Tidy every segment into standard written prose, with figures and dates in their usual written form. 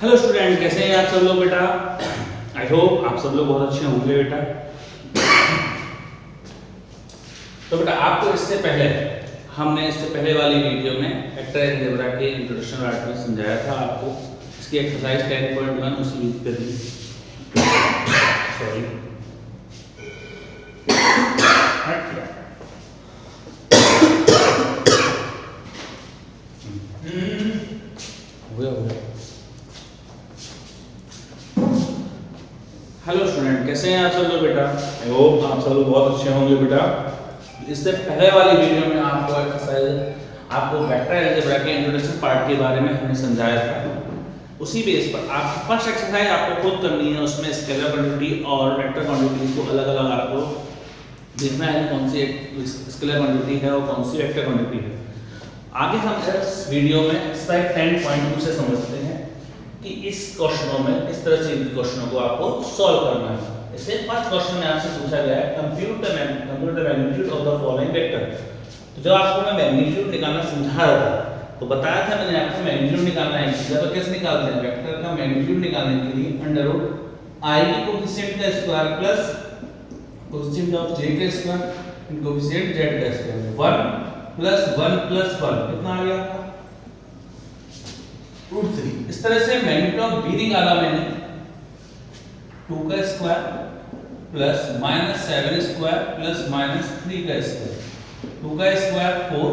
Hello student, कैसे हैं आप सब लोग बेटा। आई होप आप सब लोग बहुत अच्छे होंगे बेटा। तो बेटा आपको हमने इससे पहले वाली वीडियो में वेक्टर अलजेब्रा के इंट्रोडक्शन पार्ट में समझाया था आपको इसकी एक्सरसाइज 10.1 उसी वीक पे दी। सॉरी हो गया। हेलो स्टूडेंट, कैसे हैं आप सब लोग बेटा। आई होप आप सब लोग बहुत अच्छे होंगे बेटा। इससे पहले वाली वीडियो में आपको वेक्टर अलजेब्रा के इंट्रोडक्शन पार्ट के बारे में हमने समझाया था। उसी बेस पर आप फर्स्ट एक्सरसाइज आपको खुद करनी है। उसमें स्केलर क्वांटिटी और वेक्टर क्वांटिटी को अलग अलग आपको देखना है कौन सी स्केलर क्वांटिटी है और कौन सी वेक्टर क्वांटिटी है। आगे हम इस वीडियो में एक्सरसाइज 10.2 से समझते हैं कि इस क्वेश्चनों में किस तरह से इन क्वेश्चनों को आपको सॉल्व करना है। इससे फर्स्ट क्वेश्चन में आपसे पूछा गया है compute the magnitude of the following vector. तो जब आपको मैं मैग्नीट्यूड निकालना समझा रहा था तो बताया था मैंने आपको मैग्नीट्यूड निकालना है। तो कैसे निकालते हैं वेक्टर का मैग्नीट्यूड निकालने के लिए अंडर रूट आई की कोएफिशिएंट का स्क्वायर प्लस कोएफिशिएंट ऑफ जे का स्क्वायर इन कोएफिशिएंट जेड का स्क्वायर 1 प्लस 1 प्लस 1 कितना आ गया √3। इस तरह से मैग्नीट्यूड ऑफ बी निकाला मैंने 2 का स्क्वायर प्लस -7 स्क्वायर प्लस -3 का स्क्वायर। 2 का स्क्वायर 4,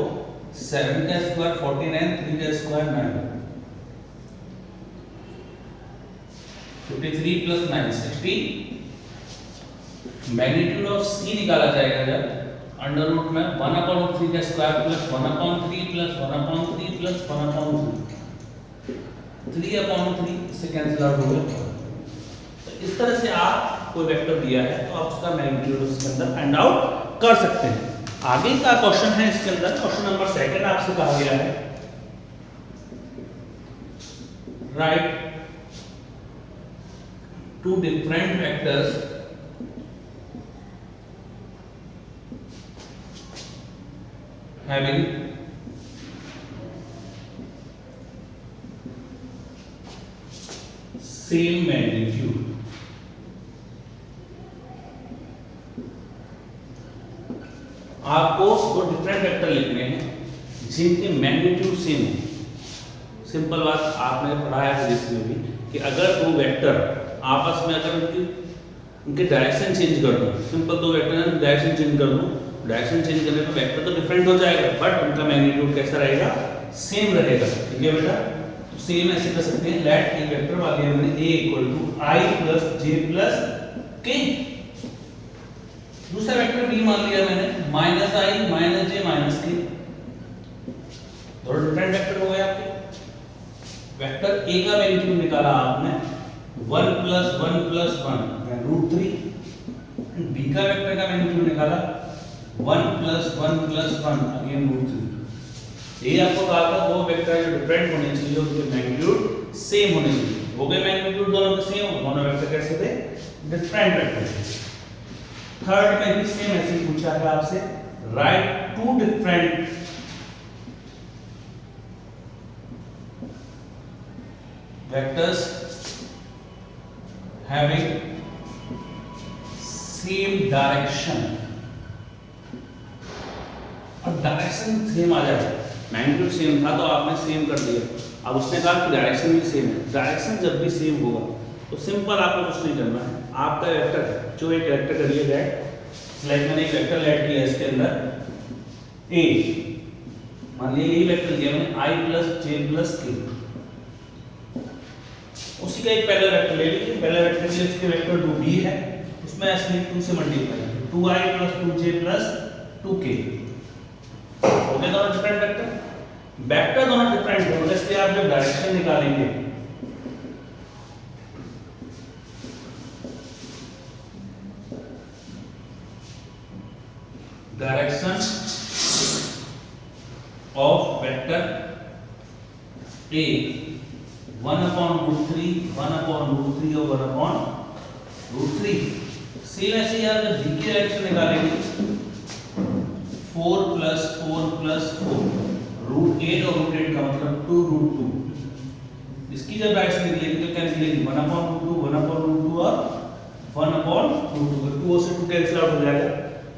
7 का स्क्वायर 49, 3 का स्क्वायर 9, 53 प्लस 9 60। मैग्नीट्यूड ऑफ सी निकाला जाएगा जब अंडर रूट में 1/3 का स्क्वायर प्लस 1/3 प्लस 1/3 प्लस 1/3 3/3 से कैंसिल आउट हो गया। तो इस तरह से आप कोई वेक्टर दिया है तो आप उसका मैग्नीट्यूड उसके अंदर फाइंड आउट कर सकते हैं। आगे का क्वेश्चन है इसके अंदर क्वेश्चन नंबर 2 आपसे कहा गया है write two different vectors having same magnitude। आपको दो डिफरेंट वेक्टर लिखने हैं जिनके मैग्नीट्यूड सेम है। सिंपल बात आपने पढ़ा है फिजिक्स में भी कि अगर दो वेक्टर आपस में अगर उनके डायरेक्शन चेंज कर दूं, सिंपल दो वेक्टर डायरेक्शन चेंज कर दूं, डायरेक्शन चेंज करने पर वेक्टर तो डिफरेंट हो जाएगा बट उनका मैग्नीट्यूड कैसा रहेगा, सेम रहेगा। ठीक है बेटा, तो सेम ऐसे कर सकते हैं लेट ए वेक्टर वाले हमने a = i + j + k। दूसरा वेक्टर b मान लिया मैंने -i - j - k। दोनों डिफरेंट वेक्टर हो गए आपके। वेक्टर a का मैग्नीट्यूड निकाला आपने 1 + 1 + 1 √3। b का वेक्टर का मैग्नीट्यूड निकाला 1 + 1 + 1 अगेन √3। ये आपको कहा था दो वेक्टर जो डिफरेंट होने चाहिए उनके मैग्नीट्यूड सेम होने चाहिए। हो गए मैग्नीट्यूड दोनों के सेम, दोनों वेक्टर कैसे थे, डिफरेंट वेक्टर थे। थर्ड में भी सेम ऐसे ही पूछा है आपसे write two different vectors having same direction. अब डायरेक्शन सेम आ जाए, मैग्नीट्यूड सेम था तो आपने सेम कर दिया। अब उसने कहा कि डायरेक्शन भी सेम है। डायरेक्शन जब भी सेम होगा तो सिंपल आपको कुछ नहीं करना है। आपका वेक्टर जो एक वेक्टर करिए दैट लाइक मैंने एक वेक्टर ऐड किया इसके अंदर a, मान लीजिए यही वेक्टर लिया मैंने i + j + k। उसी का एक पहला वेक्टर ले लीजिए। पहला वेक्टर के लिए इसके वेक्टर 2b है, उसमें ऐसे 2 से multiply 2i + 2j + 2k। Okay, दोनों डिफरेंट वेक्टर दोनों डिफरेंट है, इसलिए आप जब डायरेक्शन निकालेंगे डायरेक्शन ऑफ वेक्टर a 1/√3 1/√3 और 1/√3। सेम ऐसे यार जब b की डायरेक्शन निकालेंगे 4 + 4 + 4 √8 और √8 का मतलब 2 √2। इसकी जब डायरेक्शन निकलेगी तो क्या निकलेगी 1/√2 1/√2 और 1/√2, 2 से 2 कैंसिल आउट हो जाएगा।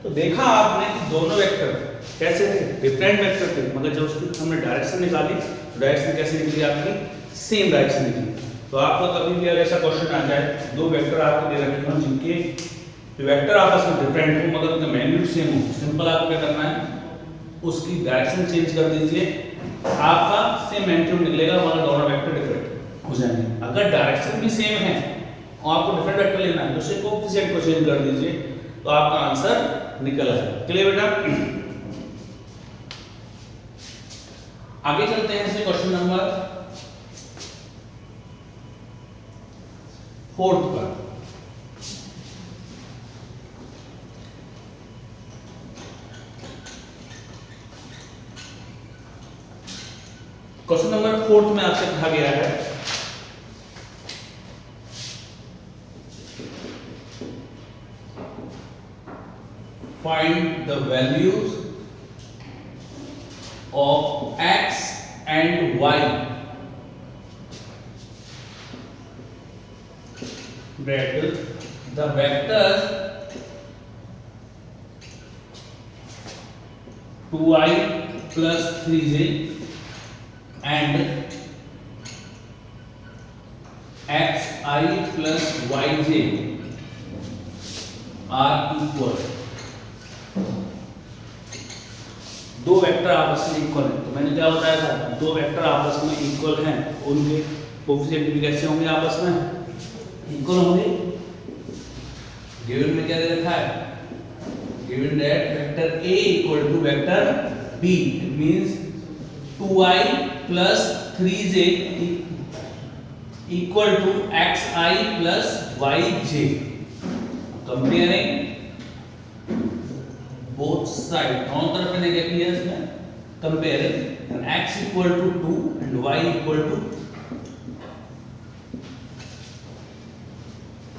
तो देखा आपने कि दोनों वेक्टर कैसे थे, डिफरेंट वेक्टर थे, मगर जब उसकी हमने डायरेक्शन निकाली तो डायरेक्शन कैसे निकली आपकी, सेम डायरेक्शन निकली। तो आपको कभी भी अगर ऐसा क्वेश्चन आ जाए, दो वेक्टर आपको दे रखे हो जिनके वेक्टर आपस में डिफरेंट हो मगर उनका मैग्नीट्यूड सेम हो, सिंपल आपको क्या करना है, उसकी डायरेक्शन चेंज कर दीजिए, आपका सेम मैग्नीट्यूड निकलेगा मगर दोनों वेक्टर डिफरेंट हो जाएंगे। अगर डायरेक्शन भी सेम है और आपको डिफरेंट वेक्टर लेना है तो उससे कोएफिशिएंट को चेंज कर दीजिए तो आपका आंसर निकल आएगा। क्लियर बेटा? आगे चलते हैं इसे क्वेश्चन नंबर 4 पर। क्वेश्चन नंबर 4 में आपसे कहा गया है find the values of x and y bracket the vectors 2i plus 3j and xi plus yj are equal। दो वेक्टर आपस में इक्वल हैं, तो मैंने क्या बताया था, दो वेक्टर आपस में इक्वल हैं, उनके कोएफिशिएंट भी कैसे होंगे, आपस में इक्वल होंगे। गिवन में क्या दे रखा है, given that vector a equal to vector b, it means 2i plus 3j equal to xi plus yj। Comparing both side, दोनों तरफ मैंने क्या किया इसमें, comparing x equal to 2 and y equal to.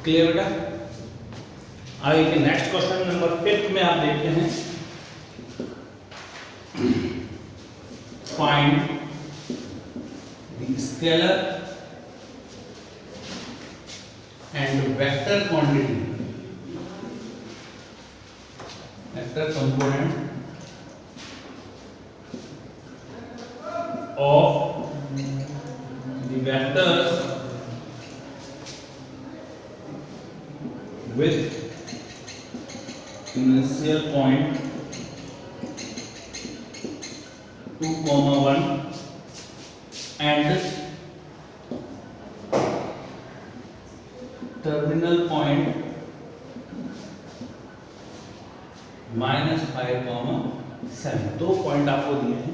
Clear बेटा? आगे के नेक्स्ट क्वेश्चन नंबर 5 में आप देखते हैं find the scalar and vector quantity, vector component of the vectors with initial point 2, 1 and terminal point -5, 7। दो पॉइंट आपको दिए हैं,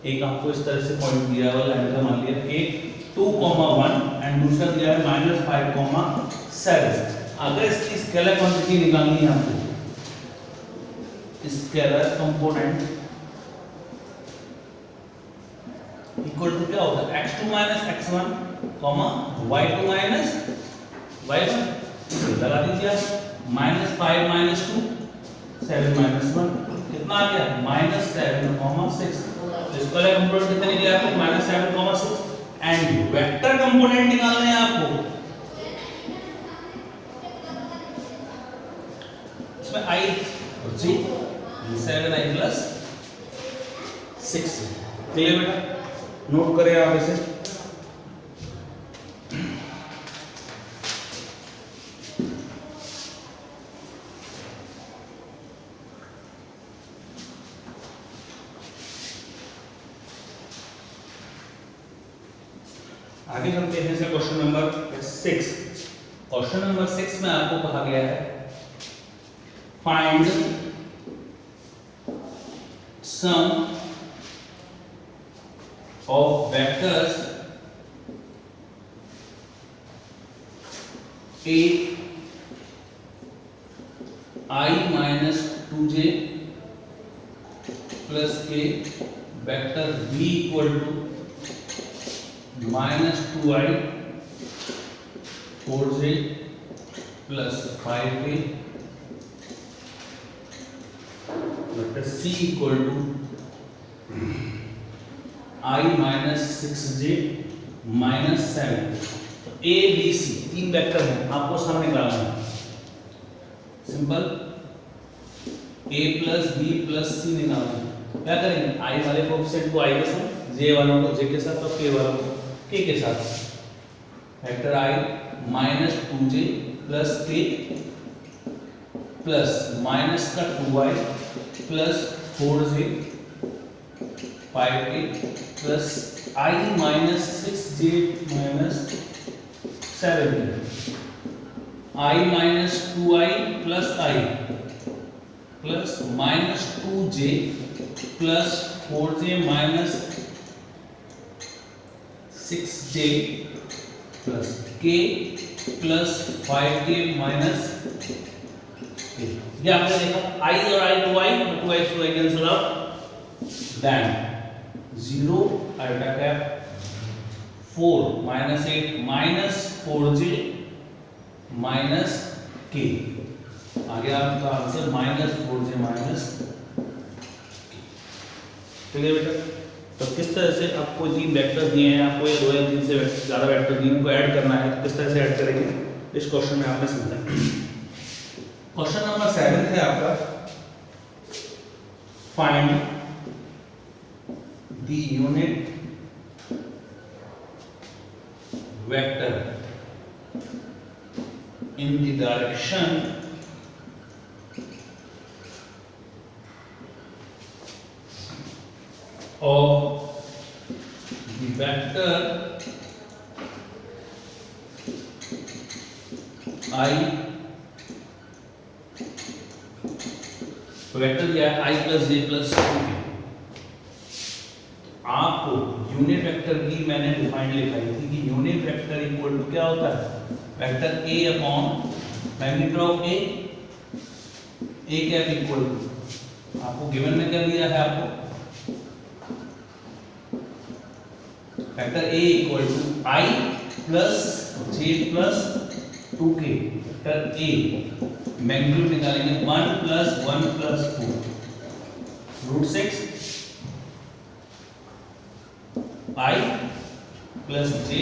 एक आपको इस तरह से पॉइंट दिया है लाइन का, मान लिया एक 2, 1 एंड दूसरा दिया है -5, 7। अगर इसकी स्केलर क्वांटिटी निकालनी है आपको, स्केलर कंपोनेंट इक्वल टू क्या होता है, x2 x1, y2 y1, लगा दीजिए आप, -5 -2 7 -1 कितना आ गया, -7, 6। स्केलर कंपोनेंट कितने निकले आपको, -7, 6 एंड वेक्टर कंपोनेंट निकालने हैं आपको, इसमें i और j 7i plus 6। क्लियर बेटा? नोट करें आप इसे। आगे चलते हैं क्वेश्चन नंबर 6। क्वेश्चन नंबर 6 में आपको कहा गया है find sum of vectors a i minus 2j plus a vector b equal to -2i 4j plus 5a vector c equal to i minus 6j -7। तो ए बी सी 3 वेक्टर हैं, आपको सामने निकालना है। Simple, a plus B plus C निकालना है। क्या करेंगे, i वाले कोएफिशिएंट को i के साथ, j वालों को j के साथ और k वालों को k के साथ। Vector i -2j plus k plus minus का 2i plus 4j 5k plus i minus 6j minus 7k, i minus 2i plus i plus minus 2j plus 4j minus 6j plus k plus 5k minus k। ये आपने देखा i और i 2i 2i cancel out, then 0 iota cap 4 minus 8 minus 4j minus k। आगे आपका answer -4j minus, ठीक है बेटा। तो किस तरह से आपको 3 वेक्टर दिए हैं, आपको ये 2 या 3 से ज़्यादा वेक्टर दिए हैं, उनको ऐड करना है। तो किस तरह से ऐड करेंगे इस क्वेश्चन में आपने समझा। क्वेश्चन नंबर 7 है आपका, find the unit vector in the direction of the vector I, तो वेक्टर क्या है i plus j plus 2k। आपको यूनिट वेक्टर की मैंने डिफाइन लिखाई थी कि यूनिट वेक्टर इक्वल टू क्या होता है, vector a upon magnitude of a cap equal to, आपको गिवन में क्या दिया है, आपको vector a equal to i plus j plus 2k। Vector a magnitude निकालेंगे 1 plus 1 plus 2 root 6 i plus j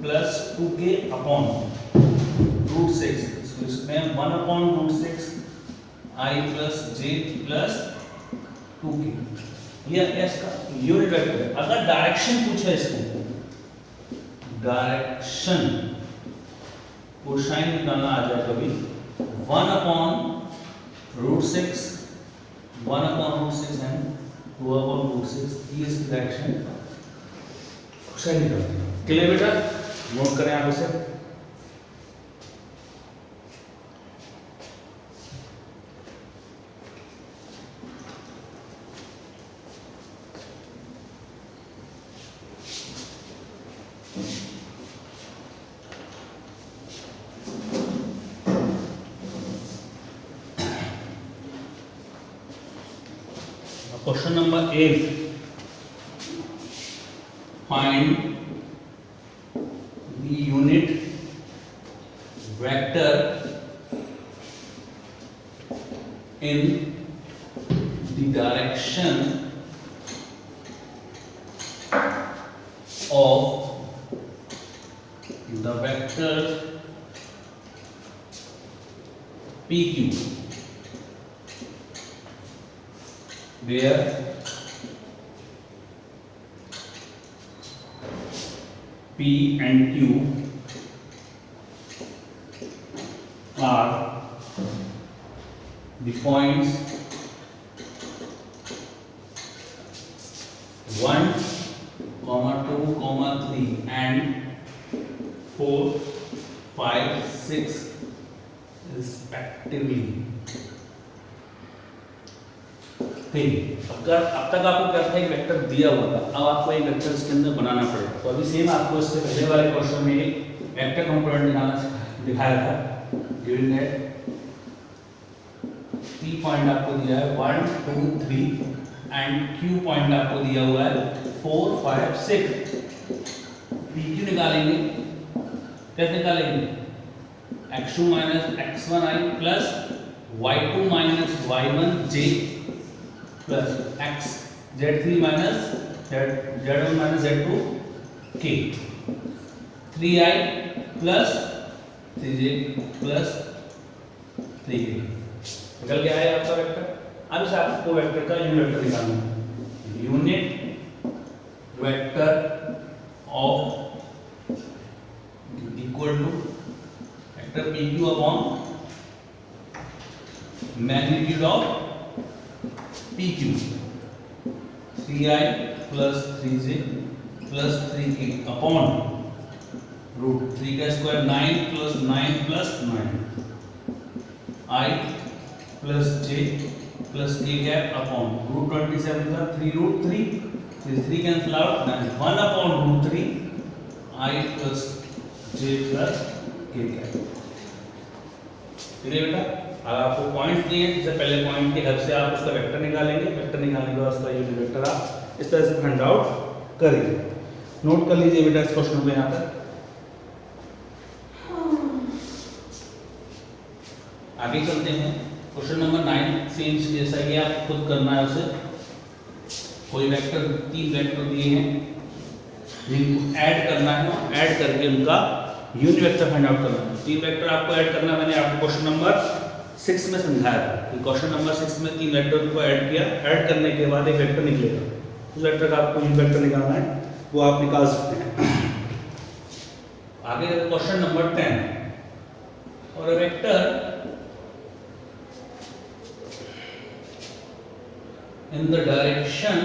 plus 2k upon root 6, इसमें 1 upon root 6 i plus j plus 2k। ये इसका यूनिट वेक्टर है। अगर direction पूछे इसको, direction cosine निकालना आ जाए कभी, 1 upon root 6 and 2 upon root 6, ये इसकी डायरेक्शन कोसाइन निकालते हैं। क्लियर बेटा, नोट करें आप इसे। Question number 8, find the unit vector in the direction of the vector PQ, where P and Q are the points 1, 2, 3 and 4, 5, 6 respectively। अगर अब तक आपको क्या था, एक वेक्टर दिया हुआ था, अब आपको एक वेक्टर इसके अंदर बनाना पड़ेगा। तो अभी सेम आपको इससे पहले वाले क्वेश्चन में एक वेक्टर कंपोनेंट दिखाया था, गिवन है P पॉइंट आपको दिया है 1, 2, 3 एंड Q पॉइंट आपको दिया हुआ है 4, 5, 6। PQ निकालेंगे, कैसे निकालेंगे, x2 minus x1i plus y2 minus y1j plus x z3 minus z1 minus z2 k। 3i plus 3j plus 3k निकल गया है आपका वेक्टर। अब इसे आपको वेक्टर का यूनिट वेक्टर निकालना है। Unit vector of equal to vector PQ upon magnitude of PQ 3i plus 3j plus 3k upon root 3 का square 9 plus 9 plus 9 i plus j plus k cap upon root 27 का 3 root 3 3 cancel out 1 upon root 3 i plus j plus k cap. बेटा अब आपको points दिए हैं, जैसे पहले point की हेल्प से आप उसका वेक्टर निकालेंगे, वेक्टर निकालने के बाद उसका यूनिट वेक्टर आप इस तरह से फाइंड आउट करेंगे। नोट कर लीजिए बेटा इस क्वेश्चन को यहाँ पर। आगे चलते हैं क्वेश्चन नंबर 9 सेम जैसा कि आप खुद करना है उसे। कोई वेक्टर 3 वेक्टर दिए हैं जिनको ऐड करना है, ऐड करके उनका यूनिट वेक्टर फाइंड आउट करना है। 3 वेक्टर आपको ऐड करना है, मैंने आपको क्वेश्चन नंबर 6 में समझाया था कि क्वेश्चन नंबर 6 में 3 वेक्टर को ऐड किया, ऐड करने के बाद एक वेक्टर निकलेगा, उस वेक्टर का आपको यूनिट वेक्टर निकालना है, वो आप निकाल सकते हैं। आगे क्वेश्चन नंबर 10 और vector in the direction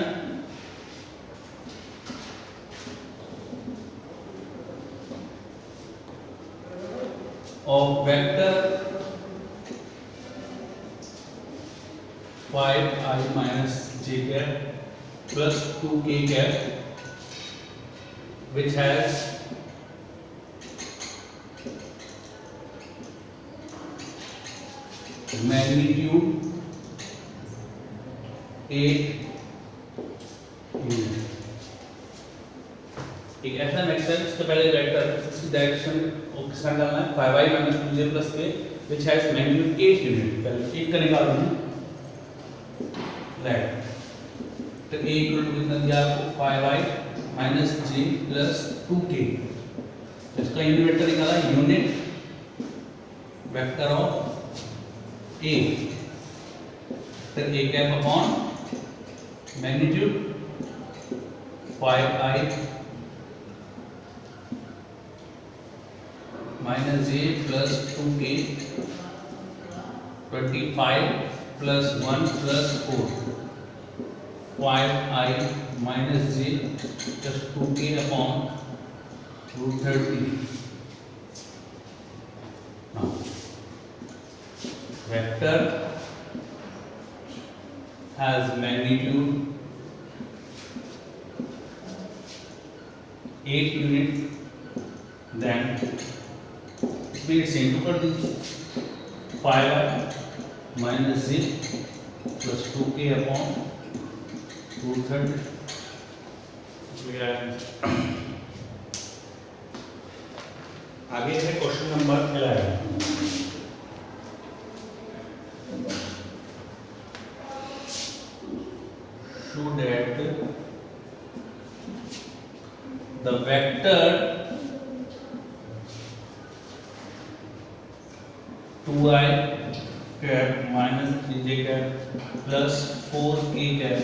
of vector 5i minus j cap plus 2k cap which has magnitude 8 unit. एक ऐसा वेक्टर इसके पहले वेक्टर इसकी डायरेक्शन किसका निकालना है 5i minus 2j plus k which has magnitude 8 unit. पहले 8 का निकाल देंगे राइट, तो a इक्वल टू कितना दिया आपको 5i minus j plus 2k। इसका यूनिट वेक्टर निकाला, यूनिट वेक्टर ऑफ a, तो a cap upon magnitude 5i minus j plus 2k 25 plus 1 plus 4 5i minus j plus 2k upon root 30। now vector has magnitude 8 unit, then speed से into कर दीजिए 5i minus j plus 2k upon root 30। आगे है question number 11। show that the vector 2i cap minus 3j cap plus 4k cap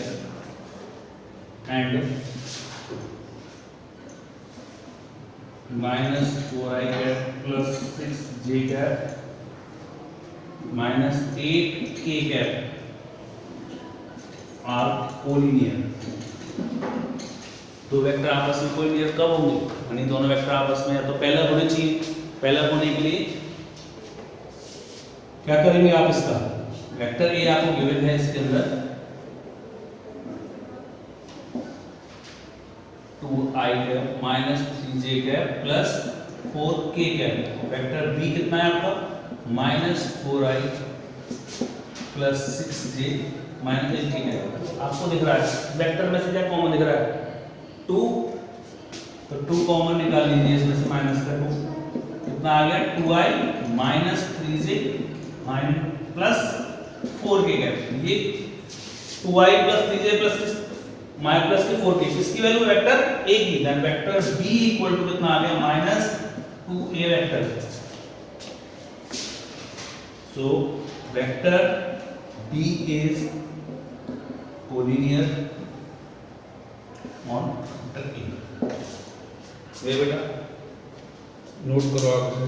and minus 4i cap plus 6j cap minus 8k cap are collinear. दो vector आपस में collinear कब होंगे, यानी दोनों vector आपस में या तो पैरेलल होने चाहिए। पैरेलल होने के लिए क्या करेंगे आप, इसका वेक्टर ए आपको गिवन है, इसके अंदर 2i cap minus 3j cap plus 4k cap. Vector B कितना है आपका minus 4i plus 6j minus 8k cap. आपको दिख रहा है वेक्टर में से क्या कॉमन दिख रहा है 2, तो 2 कॉमन निकाल लीजिए, इसमें से माइनस का 2 कितना आ गया 2i minus 3j plus 4k cap. ये 2i प्लस 3j प्लस माइ प्लस के 4k, किसकी वैल्यू वेक्टर a की, then vector b equal to कितना आ गया minus 2a vector. So vector b is collinear on vector a। ये बेटा note करो आप इसे।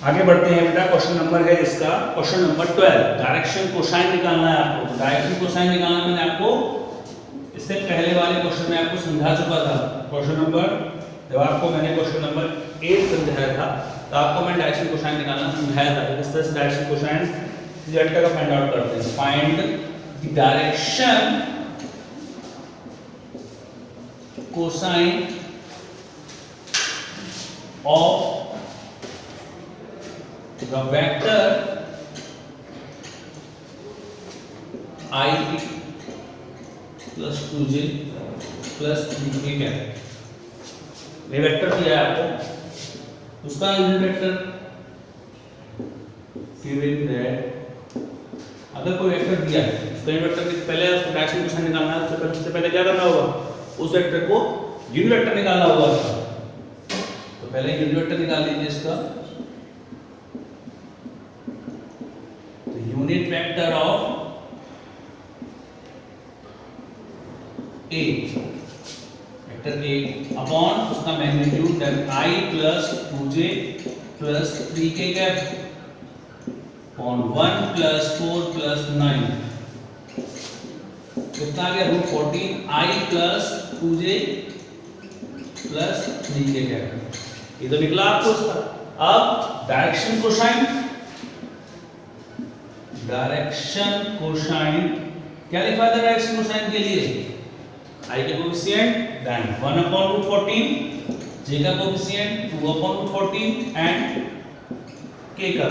आगे बढ़ते हैं बेटा, क्वेश्चन नंबर है इसका क्वेश्चन नंबर 12। डायरेक्शन कोसाइन निकालना है आपको। डायरेक्शन कोसाइन निकालना मैंने आपको इससे पहले वाले क्वेश्चन में आपको समझा चुका था। क्वेश्चन नंबर जब आपको मैंने क्वेश्चन नंबर 8 समझाया था तो आपको मैं डायरेक्शन कोसाइन निकालना समझाया था। किस तरह से डायरेक्शन कोसाइन वेक्टर का फाइंड आउट करते हैं। Find the direction cosine of the vector I plus 2j plus 3k cap, ये वेक्टर दिया है आपको, उसका यूनिट वेक्टर गिवन दैट अगर कोई वेक्टर दिया है उसका यूनिट वेक्टर के पहले उसको डायरेक्शन कोसाइन निकालना है। उससे पहले क्या करना होगा, उस वेक्टर को यूनिट वेक्टर निकालना होगा उसका। तो पहले यूनिट वेक्टर निकाल लीजिए इसका। Unit vector of A, vector A upon उसका magnitude then I plus 2j plus 3k cap upon 1 plus 4 plus 9 कितना आ गया √14 I plus 2j plus 3k cap. ये तो निकला आपको उसका। अब डायरेक्शन कोसाइन, डायरेक्शन कोसाइन क्या लिखा था डायरेक्शन कोसाइन के लिए, I का कोएफिशिएंट देन 1/√14, J का कोएफिशिएंट 2/√14 एंड K का।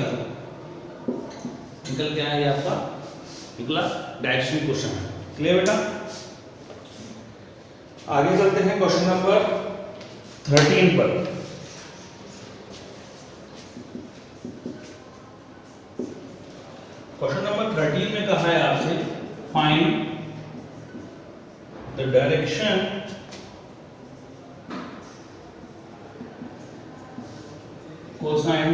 निकल क्या है आपका, निकला डायरेक्शन कोसाइन। क्लियर बेटा। आगे चलते हैं क्वेश्चन नंबर 13 पर। क्वेश्चन नंबर 13 में कहा है आपसे find the direction cosine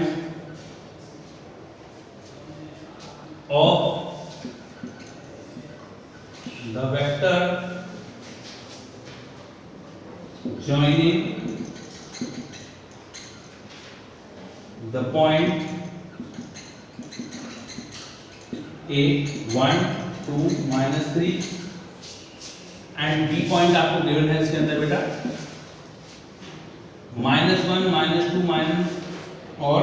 of the vector joining the point A 1 2 -3 and B point आपको गिवन है इसके अंदर बेटा -1 -2 माइनस और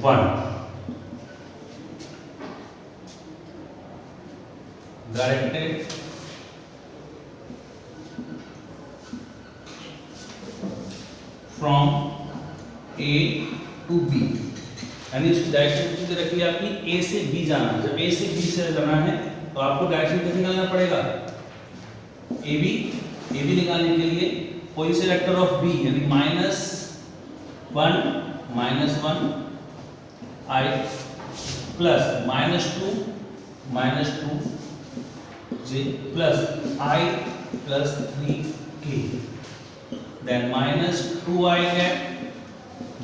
1। Directed from A to B, यानी इसकी डायरेक्शन कितनी रखी है आपकी, A से B जाना है। जब A से B से जाना है तो आपको डायरेक्शन कैसे निकालना पड़ेगा, AB निकालने के लिए कोई से वेक्टर ऑफ B यानी -1 I plus -2 J plus I plus 3K then -2I cap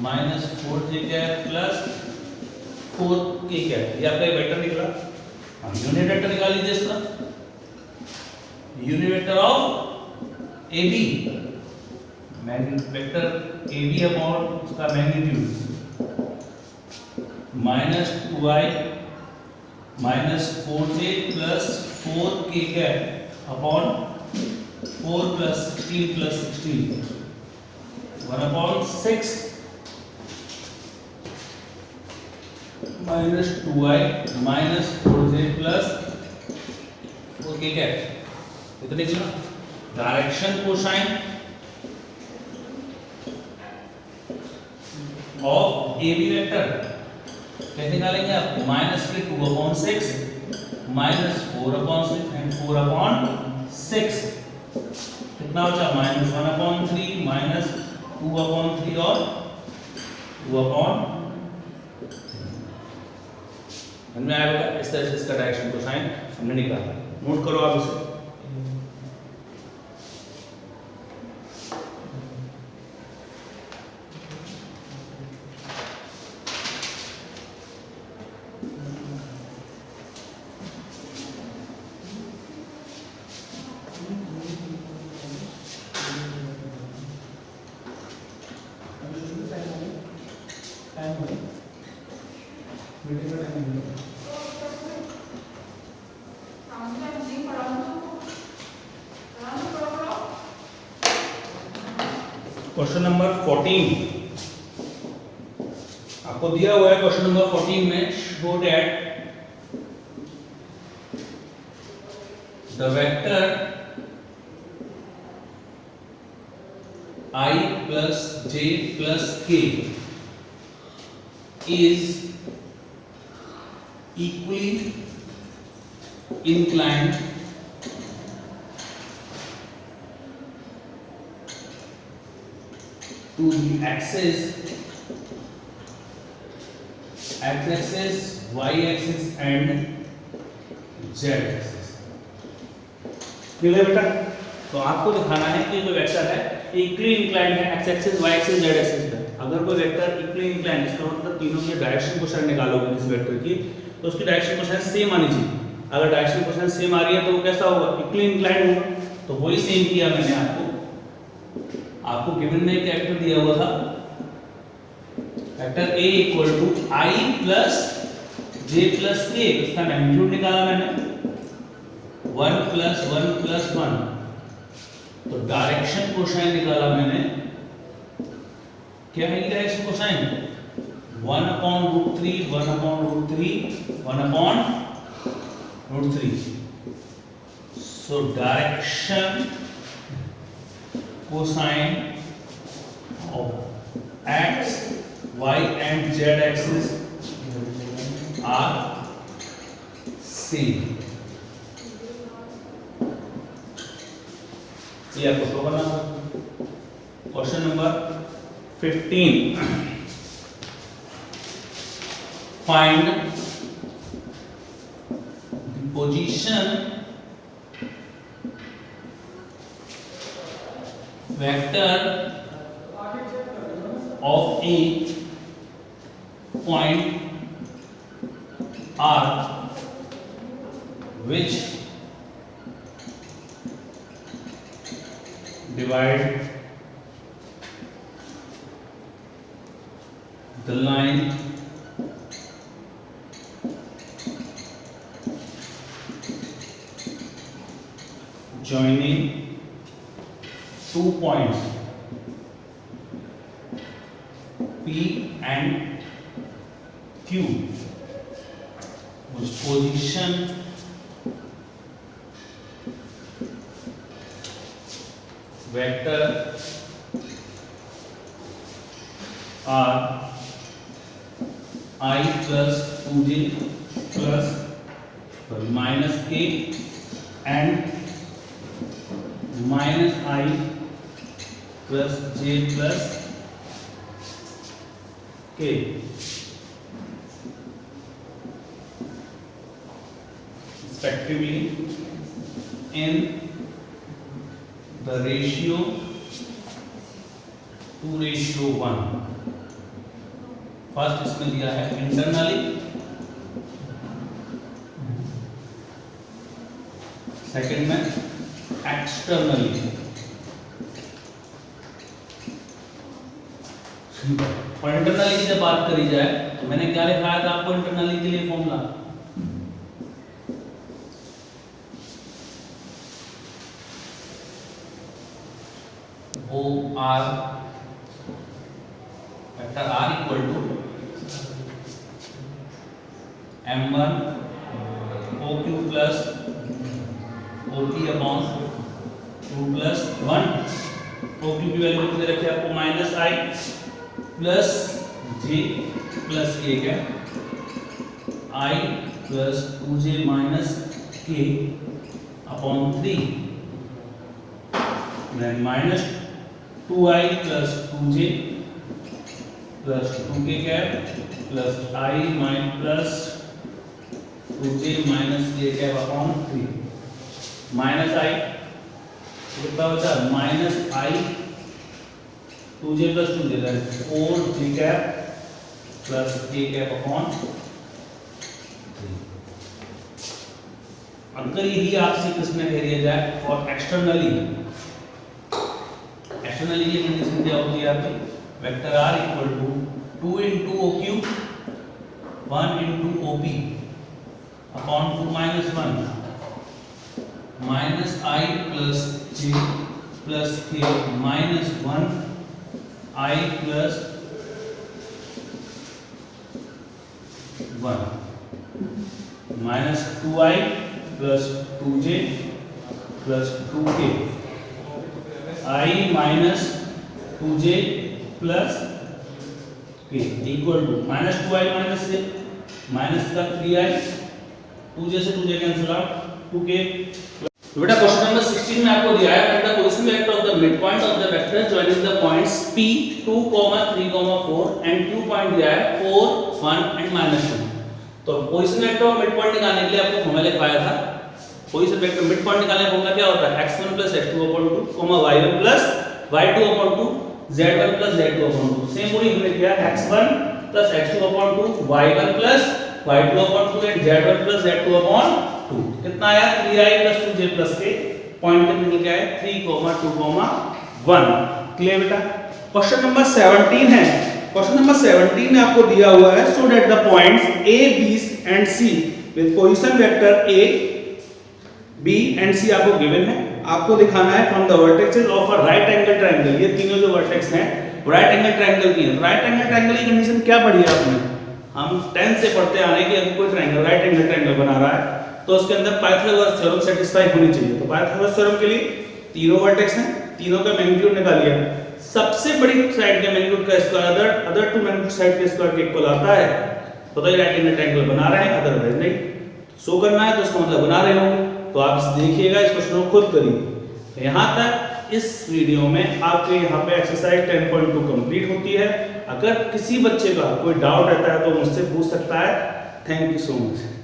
-4J cap plus 4K cap. ये आपका वेक्टर निकला। यूनिट वेक्टर निकाल लीजिए इसका। Unit vector of AB, vector AB upon उसका magnitude -2I -4J plus 4K cap upon 4 plus 16 plus 16 1/6 -2I -4J plus 4K cap. इतना निकला direction cosine of AB vector कैसे निकालेंगे आप? माइनस के 2/6 माइनस 4/6 एंड 4/6 कितना बचा? -1/3 माइनस 2/3 और 2/, हमने आया बेटा इस तरह से इसका डायरेक्शन कोसाइन हमने निकाला। नोट करो आप इसे। क्वेश्चन नंबर 14 आपको दिया हुआ है। क्वेश्चन नंबर 14 में show that the vector I plus j plus k is equally inclined to the axis x-axis, y-axis and z-axis। ठीक है बेटा, तो आपको दिखाना है कि जो वेक्टर है इक्वली इंक्लाइंड है x axis, y axis, z axis पे। अगर कोई वेक्टर इक्वली इंक्लाइंड, इसका मतलब तीनों की डायरेक्शन कोसाइन निकालोगे इस वेक्टर की, तो उसकी डायरेक्शन कोसाइन सेम आनी चाहिए। अगर डायरेक्शन कोसाइन सेम आ रही है तो वो कैसा होगा? इक्वली इंक्लाइंड होगा। तो वही सेम किया मैंने आपको गिवन में क्या वेक्टर दिया हुआ था? Vector a equal to i plus j plus k, इसका मैग्नीट्यूड निकाला मैंने 1 प्लस 1 प्लस 1। तो डायरेक्शन कोसाइन निकाला मैंने। क्या है direction cosine? 1/√3 1/√3 1/√3। So direction cosine of x, y and z axis are same। ये आपको शो करना है। Question number 15 find the position vector of a point R which divide the line joining 2 points P and Q, whose position vector are I plus 2j plus minus k and minus I plus j plus k। respectively in the ratio 2:1। First इसमें दिया है internally, second में externally. और internally की जब बात करी जाए तो मैंने क्या लिखाया था आपको इंटरनली के लिए फॉर्मूला? वो r vector r equal to m1 OQ plus OP upon 2 plus 1। OQ की वैल्यू कितने रखी आपको? -i plus j plus k। क्या I plus 2j minus k upon 3 then minus 2i plus 2j plus 2k cap plus I minus plus 2j minus k cap upon 3 minus i कितना बचा minus I 2j plus 2j that 4j cap plus k cap upon 3। अगर यही आपसे किसमें कह दिया जाए और एक्सटर्नली ये कंडीशन क्या होती है आपकी vector r equal to 2 into OQ 1 into OP upon 2 minus 1 minus I plus j plus k minus 1 I plus 1 minus 2i plus 2j plus 2k I minus 2j plus k equal to minus 2i minus से minus का 3i 2j से 2j cancel out 2k। तो बेटा question number 16 में आपको दिया है find the position vector of the mid point of the vector joining the points p 2, 3, 4 and 2 point दिया है 4, 1 एंड -2। तो position vector of mid point निकालने के लिए आपको फॉर्मूला लिखवाया था। पोजीशन वेक्टर मिड पॉइंट निकालने का फॉर्मूला क्या होता है x1 + x2/2, y1 + y2/2, z1 + z2/2। Same वही हमने किया x1 + x2/2, y1 + y2/2 and z1 + z2/2। कितना आया 3i + 2j + k पॉइंट निकल के आया 3, 2, 1। क्लियर बेटा। क्वेश्चन नंबर 17 है। क्वेश्चन नंबर 17 में आपको दिया हुआ है so that the points a b and c with position vector a b and c आपको गिवन है। आपको दिखाना है from the vertexes of a right angle triangle. ये तीनों जो वर्टेक्स हैं राइट एंगल ट्रायंगल की है। राइट एंगल ट्रायंगल की कंडीशन क्या पढ़ी है आपने? हम 10 से पढ़ते आ रहे हैं कि अगर कोई ट्रायंगल राइट एंगल ट्रायंगल बना रहा है तो उसके अंदर पाइथागोरस थ्योरम सेटिस्फाई होनी चाहिए। तो पाइथागोरस थ्योरम के लिए तीनों वर्टेक्स हैं, तीनों का मैग्नीट्यूड निकालिए। सबसे बड़ी साइड के मैग्नीट्यूड का square other two magnitude side के स्क्वायर के इक्वल आता है। तो ये राइट एंगल ट्रायंगल बना रहे हैं, अदरवाइज नहीं। शो करना है तो इसका मतलब बना रहे होंगे। तो आप देखिएगा, इस क्वेश्चन को खुद करिए। यहाँ तक इस वीडियो में आपके यहाँ पे एक्सरसाइज 10.2 कंप्लीट होती है। अगर किसी बच्चे का कोई डाउट रहता है तो मुझसे पूछ सकता है। Thank you so much.